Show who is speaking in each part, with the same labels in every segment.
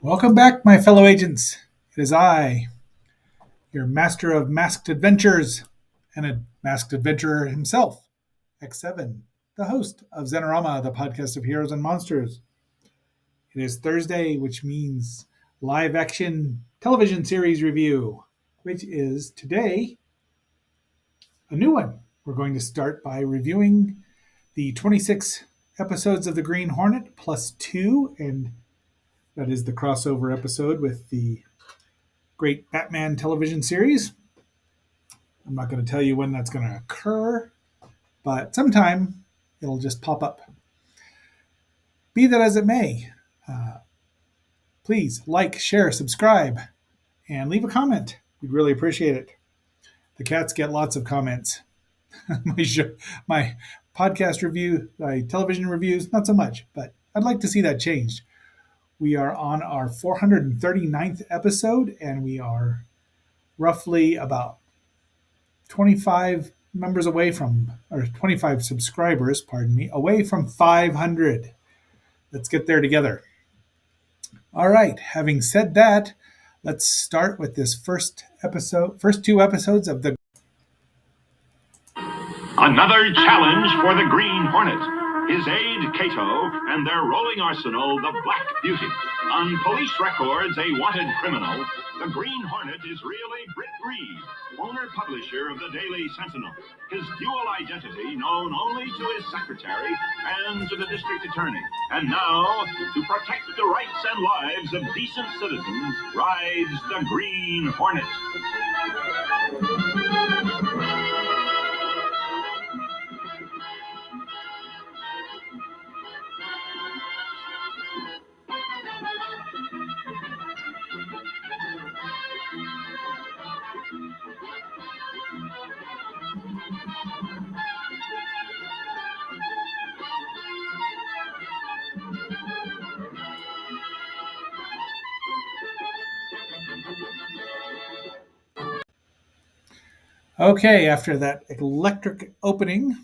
Speaker 1: Welcome back, my fellow agents. It is I, your master of masked adventures, and a masked adventurer himself, X7, the host of Zenorama, the podcast of heroes and monsters. It is Thursday, which means live action television series review, which is today a new one. We're going to start by reviewing the 26 episodes of the Green Hornet plus two, and that is the crossover episode with the great Batman television series. I'm not going to tell you when that's going to occur, but sometime it'll just pop up. Be that as it may, please like, share, subscribe, and leave a comment. We'd really appreciate it. The cats get lots of comments. My podcast review, my television reviews, not so much, but I'd like to see that changed. We are on our 439th episode, and we are roughly about 25 members away from, or 25 subscribers, pardon me, away from 500. Let's get there together. All right, having said that, let's start with this first two episodes of the...
Speaker 2: Another challenge for the Green Hornet. His aide, Cato, and their rolling arsenal, the Black Beauty. On police records, a wanted criminal, the Green Hornet is really Britt Reed, owner-publisher of the Daily Sentinel. His dual identity known only to his secretary and to the district attorney. And now, to protect the rights and lives of decent citizens, rides the Green Hornet.
Speaker 1: Okay, after that electric opening,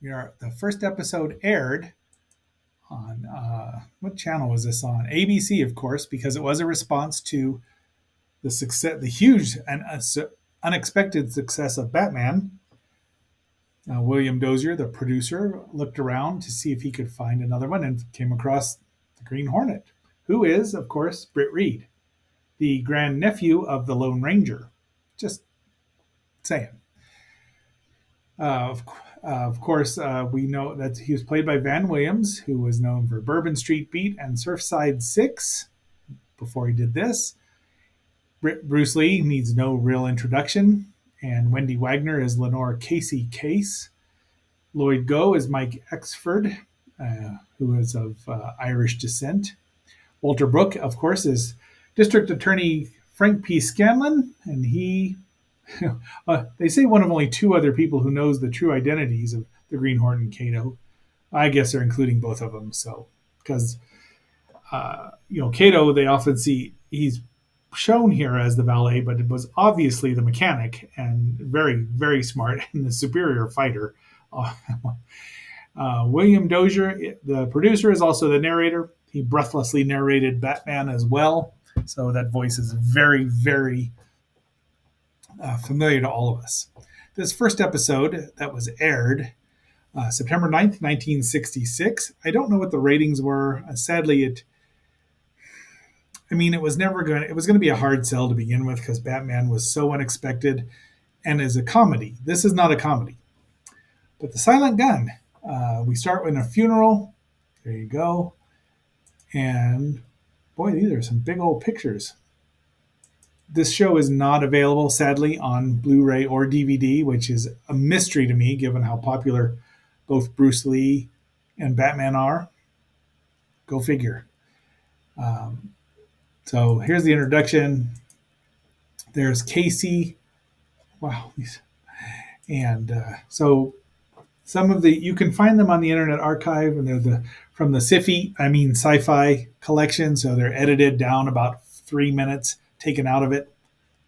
Speaker 1: the first episode aired on, what channel was this on? ABC, of course, because it was a response to the huge and unexpected success of Batman. William Dozier, the producer, looked around to see if he could find another one and came across the Green Hornet, who is, of course, Britt Reed, the grandnephew of the Lone Ranger. Just saying. Of course, we know that he was played by Van Williams, who was known for Bourbon Street Beat and Surfside 6 before he did this. Bruce Lee needs no real introduction, and Wendy Wagner is Lenore Casey Case. Lloyd Goh is Mike Exford, who is of Irish descent. Walter Brooke, of course, is District Attorney Frank P. Scanlon, and he... they say one of only two other people who knows the true identities of the Green Hornet and Cato. I guess they're including both of them. So, because Cato, they often see he's shown here as the valet, but it was obviously the mechanic and very, very smart and the superior fighter. William Dozier, the producer, is also the narrator. He breathlessly narrated Batman as well, so that voice is very, very familiar to all of us. This first episode that was aired September 9th, 1966. I don't know what the ratings were. Sadly, it was going to be a hard sell to begin with because Batman was so unexpected and is a comedy. This is not a comedy. But the Silent Gun, we start with a funeral. There you go. And boy, these are some big old pictures. This show is not available, sadly, on Blu-ray or DVD, which is a mystery to me, given how popular both Bruce Lee and Batman are. Go figure. So here's the introduction. There's Casey. Wow. And so some of you can find them on the Internet Archive, and they're from the sci-fi collection, so they're edited down about 3 minutes. Taken out of it.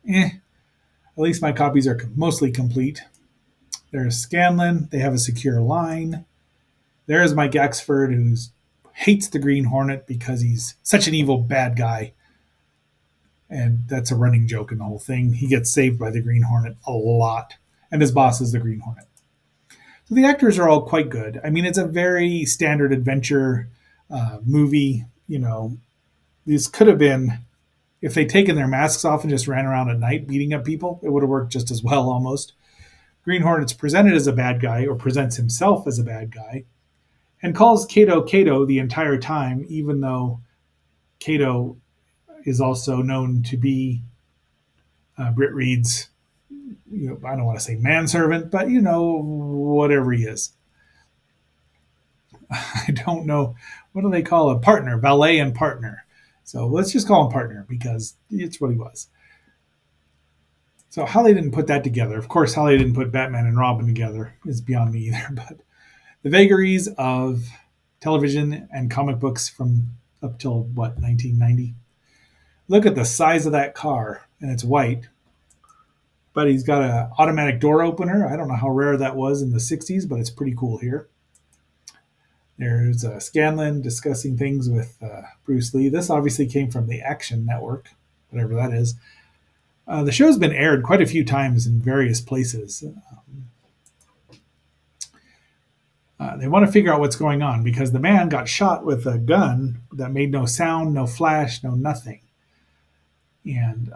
Speaker 1: At least my copies are mostly complete. There's Scanlon. They have a secure line. There's Mike Axford, who hates the Green Hornet because he's such an evil bad guy. And that's a running joke in the whole thing. He gets saved by the Green Hornet a lot, and his boss is the Green Hornet. So the actors are all quite good. I mean, it's a very standard adventure movie. This could have been, if they'd taken their masks off and just ran around at night beating up people, it would have worked just as well almost. Green Hornet's presented as a bad guy, or presents himself as a bad guy, and calls Kato Kato the entire time, even though Kato is also known to be Britt Reed's, I don't want to say manservant, but whatever he is. I don't know. What do they call a partner? Valet and partner. So let's just call him partner because it's what he was. So how they didn't put that together, of course, how they didn't put Batman and Robin together is beyond me either. But the vagaries of television and comic books from up till 1990. Look at the size of that car, and it's white, but he's got an automatic door opener. I don't know how rare that was in the 60s, but it's pretty cool here. There's Scanlan discussing things with Bruce Lee. This obviously came from the Action Network, whatever that is. The show's been aired quite a few times in various places. They want to figure out what's going on because the man got shot with a gun that made no sound, no flash, no nothing. And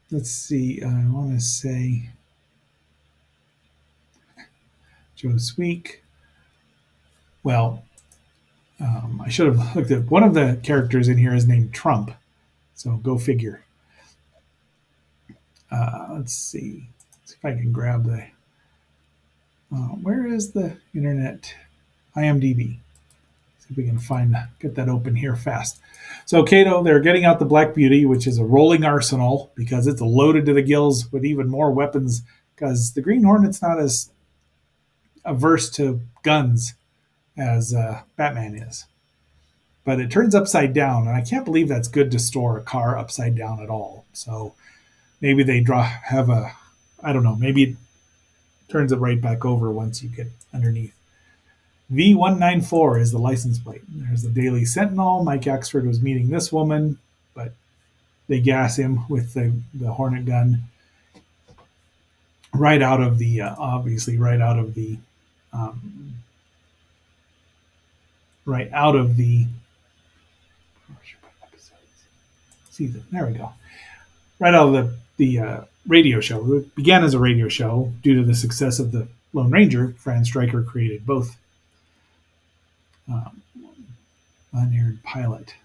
Speaker 1: let's see, I want to say Joe Sweek. Well, I should have looked at one of the characters in here is named Trump. So go figure. Let's see. Let's see if I can grab the. Where is the internet? IMDb. See if we can get that open here fast. So Kato, they're getting out the Black Beauty, which is a rolling arsenal because it's loaded to the gills with even more weapons. Because the Green Hornet's not as averse to guns as Batman is. But it turns upside down, and I can't believe that's good to store a car upside down at all. So maybe they I don't know, maybe it turns it right back over once you get underneath. V194 is the license plate. There's the Daily Sentinel. Mike Axford was meeting this woman, but they gas him with the Hornet gun right out of the, there we go. Right out of the radio show. It began as a radio show due to the success of the Lone Ranger. Fran Stryker created both. Unaired pilot.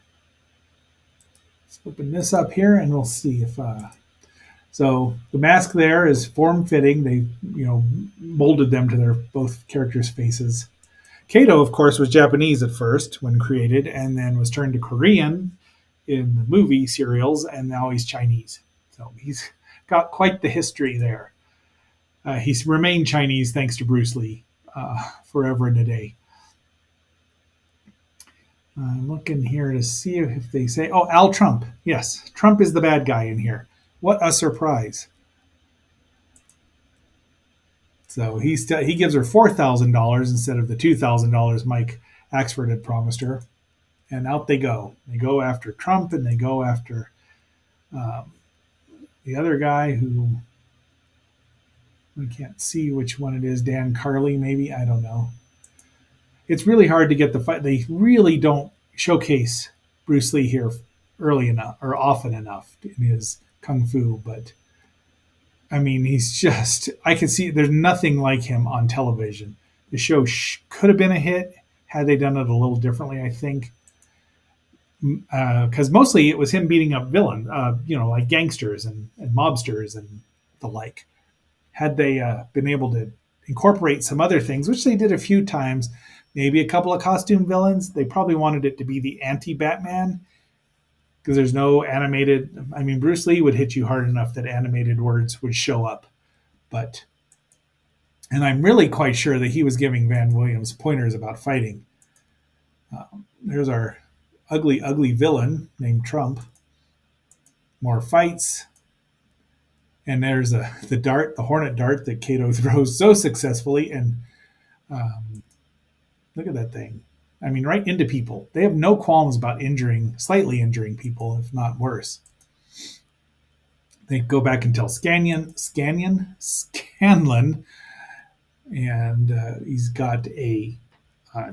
Speaker 1: Let's open this up here and we'll see if. So the mask there is form-fitting. They, molded them to their both characters' faces. Kato, of course, was Japanese at first when created, and then was turned to Korean in the movie serials, and now he's Chinese. So he's got quite the history there. He's remained Chinese thanks to Bruce Lee forever and a day. I'm looking here to see if they say, Al Trump. Yes, Trump is the bad guy in here. What a surprise. So he gives her $4,000 instead of the $2,000 Mike Axford had promised her. And out they go. They go after Trump and they go after the other guy who we can't see which one it is. Dan Carley, maybe? I don't know. It's really hard to get the fight. They really don't showcase Bruce Lee here early enough or often enough in his kung fu. But I mean, I can see there's nothing like him on television. The show could have been a hit had they done it a little differently, I think. Because mostly it was him beating up villains, like gangsters and mobsters and the like. Had they been able to incorporate some other things, which they did a few times, maybe a couple of costume villains, they probably wanted it to be the anti-Batman because there's no animated. I mean, Bruce Lee would hit you hard enough that animated words would show up. And I'm really quite sure that he was giving Van Williams pointers about fighting. There's our ugly, ugly villain named Trump. More fights. And there's the Hornet dart that Kato throws so successfully. And Look at that thing. I mean, right into people. They have no qualms about slightly injuring people, if not worse. They go back and tell Scanlan, and he's got a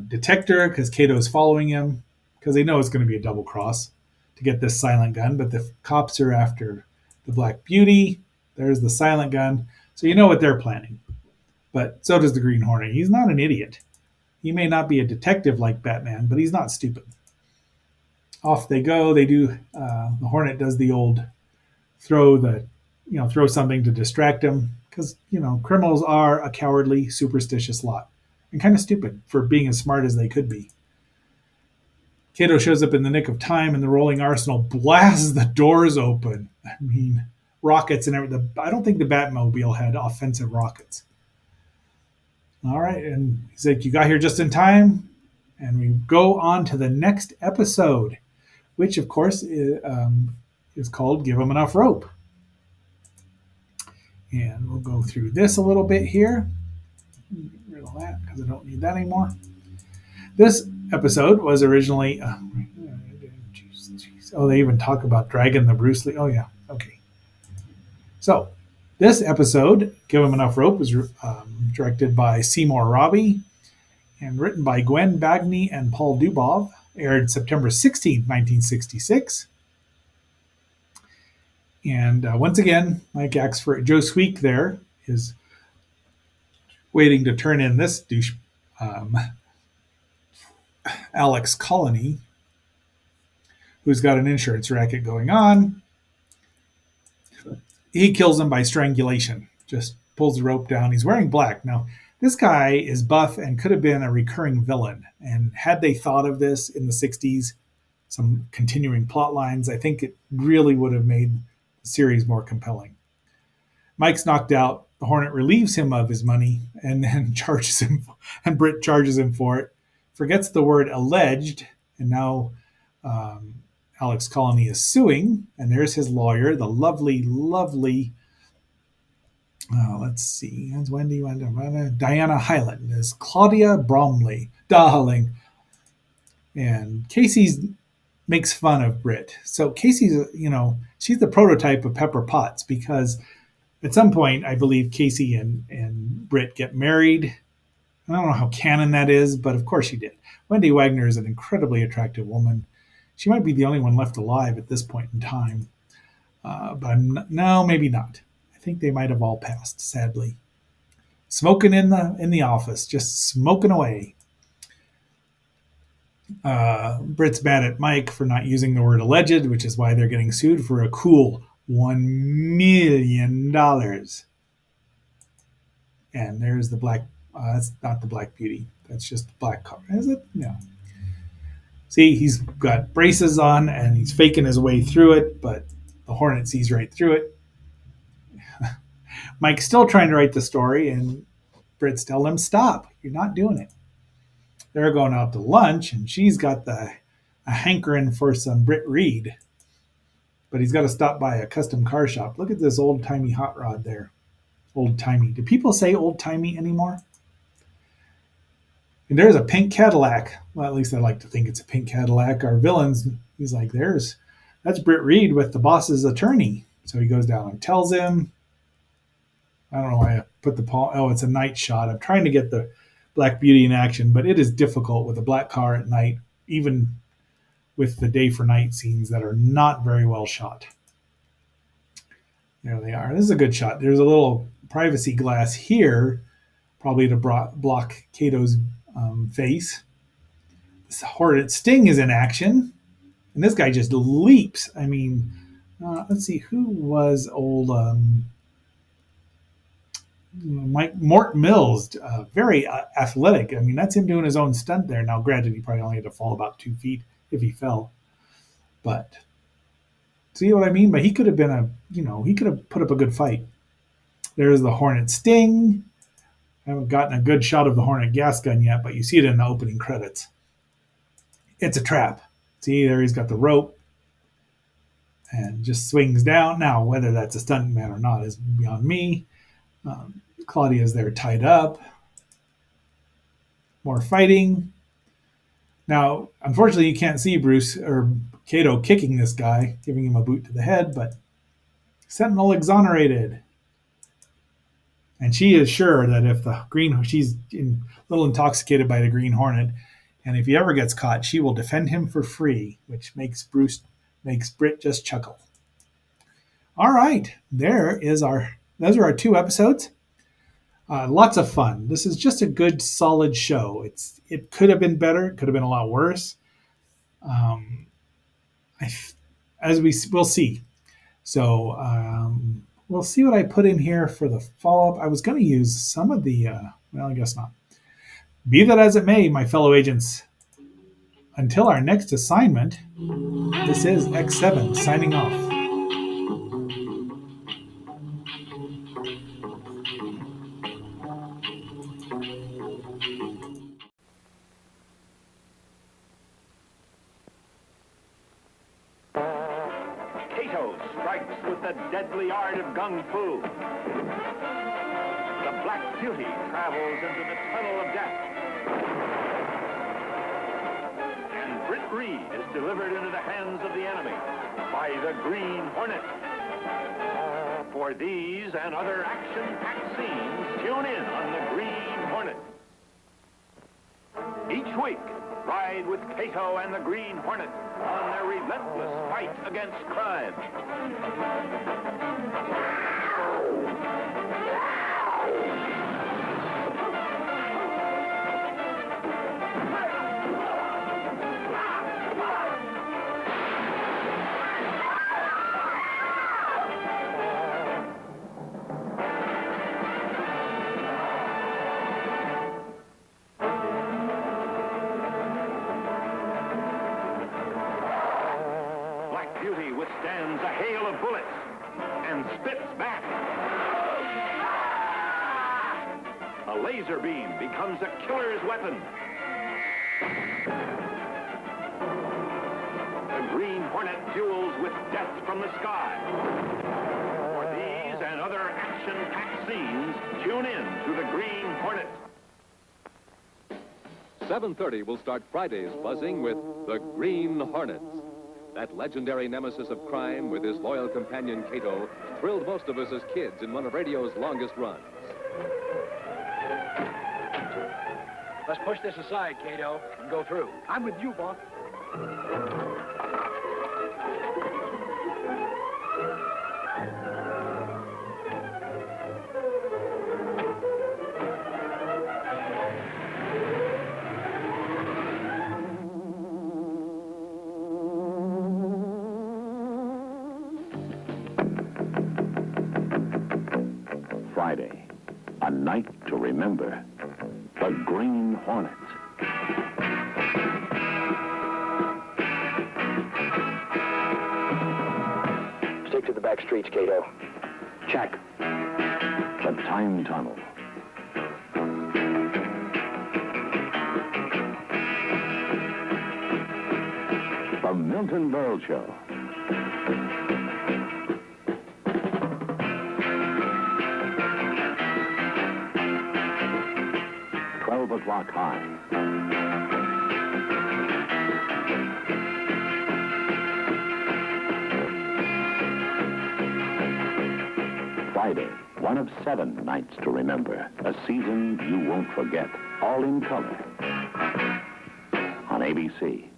Speaker 1: detector because Kato is following him because they know it's going to be a double cross to get this silent gun. But the cops are after the Black Beauty. There's the silent gun. So you know what they're planning. But so does the Green Hornet. He's not an idiot. He may not be a detective like Batman, but he's not stupid. Off they go. They do. The Hornet does the old throw something to distract him because criminals are a cowardly, superstitious lot and kind of stupid for being as smart as they could be. Kato shows up in the nick of time, and the rolling arsenal blasts the doors open. I mean, rockets and everything. I don't think the Batmobile had offensive rockets. All right, and he's like, "You got here just in time," and we go on to the next episode, which of course is called "Give 'Em Enough Rope." And we'll go through this a little bit here. Get rid of that because I don't need that anymore. This episode was originally. Oh, they even talk about Dragon the Bruce Lee. Oh, yeah. Okay. So, this episode, Give 'Em Enough Rope, was directed by Seymour Robbie and written by Gwen Bagney and Paul Dubov. Aired September 16, 1966. And once again, Mike acts for Joe Sweek there is waiting to turn in this douche, Alex Colony, who's got an insurance racket going on. He kills him by strangulation, just pulls the rope down. He's wearing black. Now, this guy is buff and could have been a recurring villain. And had they thought of this in the 60s, some continuing plot lines, I think it really would have made the series more compelling. Mike's knocked out. The Hornet relieves him of his money and then charges him, and Britt charges him for it. Forgets the word alleged, and now Alex Colony is suing, and there's his lawyer, the lovely, let's see, that's Wendy, Diana Hyland, is Claudia Bromley, darling. And Casey makes fun of Britt. So Casey's, she's the prototype of Pepper Potts because at some point, I believe Casey and Britt get married. I don't know how canon that is, but of course she did. Wendy Wagner is an incredibly attractive woman. She might be the only one left alive at this point in time. But no, maybe not. I think they might have all passed, sadly. Smoking in the office, just smoking away. Britt's mad at Mike for not using the word alleged, which is why they're getting sued for a cool $1 million. And there's the black. That's not the Black Beauty. That's just the black car. Is it? No. See, he's got braces on and he's faking his way through it, but the Hornet sees right through it. Mike's still trying to write the story, and Britt's telling him, "Stop! You're not doing it." They're going out to lunch, and she's got a hankering for some Britt Reed, but he's got to stop by a custom car shop. Look at this old-timey hot rod there. Old-timey. Do people say old-timey anymore? And there's a pink Cadillac. Well, at least I like to think it's a pink Cadillac. Our villains, he's like, that's Britt Reed with the boss's attorney. So he goes down and tells him. I don't know why I put the paw. Oh, it's a night shot. I'm trying to get the Black Beauty in action, but it is difficult with a black car at night, even with the day for night scenes that are not very well shot. There they are. This is a good shot. There's a little privacy glass here, probably to block Kato's face. This Hornet Sting is in action, and this guy just leaps. I mean, let's see, who was old Mort Mills, very athletic. I mean, that's him doing his own stunt there. Now, granted, he probably only had to fall about 2 feet if he fell. But see what I mean? But he could have been he could have put up a good fight. There's the Hornet Sting. I haven't gotten a good shot of the Hornet gas gun yet, but you see it in the opening credits. It's a trap. See, there he's got the rope and just swings down. Now, whether that's a stuntman or not is beyond me. Claudia's there tied up. more fighting. Now, unfortunately, you can't see Bruce or Kato kicking this guy, giving him a boot to the head, but Sentinel exonerated. And she is sure that if she's a little intoxicated by the Green Hornet, and if he ever gets caught, she will defend him for free, which makes Britt just chuckle. All right, those are our 2 episodes. Lots of fun. This is just a good, solid show. It could have been better. It could have been a lot worse. We'll see. So we'll see what I put in here for the follow-up. I was going to use some of the, well, I guess not. Be that as it may, my fellow agents, until our next assignment, this is X7 signing off.
Speaker 2: Kato strikes with the deadly art of Gung Fu. The Black Beauty travels into the tunnel of death. And Britt Reed is delivered into the hands of the enemy by the Green Hornet. For these and other action-packed scenes, tune in on the Green Hornet. Each week, ride with Kato and the Green Hornet on their relentless fight against crime. Beauty withstands a hail of bullets and spits back. A laser beam becomes a killer's weapon. The Green Hornet duels with death from the sky. For these and other action-packed scenes, tune in to the Green Hornet.
Speaker 3: 7:30 will start Friday's buzzing with the Green Hornets. That legendary nemesis of crime with his loyal companion Kato thrilled most of us as kids in one of radio's longest runs.
Speaker 4: Let's push this aside, Kato, and go through. I'm with you, boss.
Speaker 5: Friday, a night to remember. The Green Hornet.
Speaker 4: Stick to the back streets, Kato.
Speaker 5: Check. The Time Tunnel. The Milton Berle Show. O'clock high. Friday, one of 7 nights to remember. A season you won't forget. All in color. On ABC.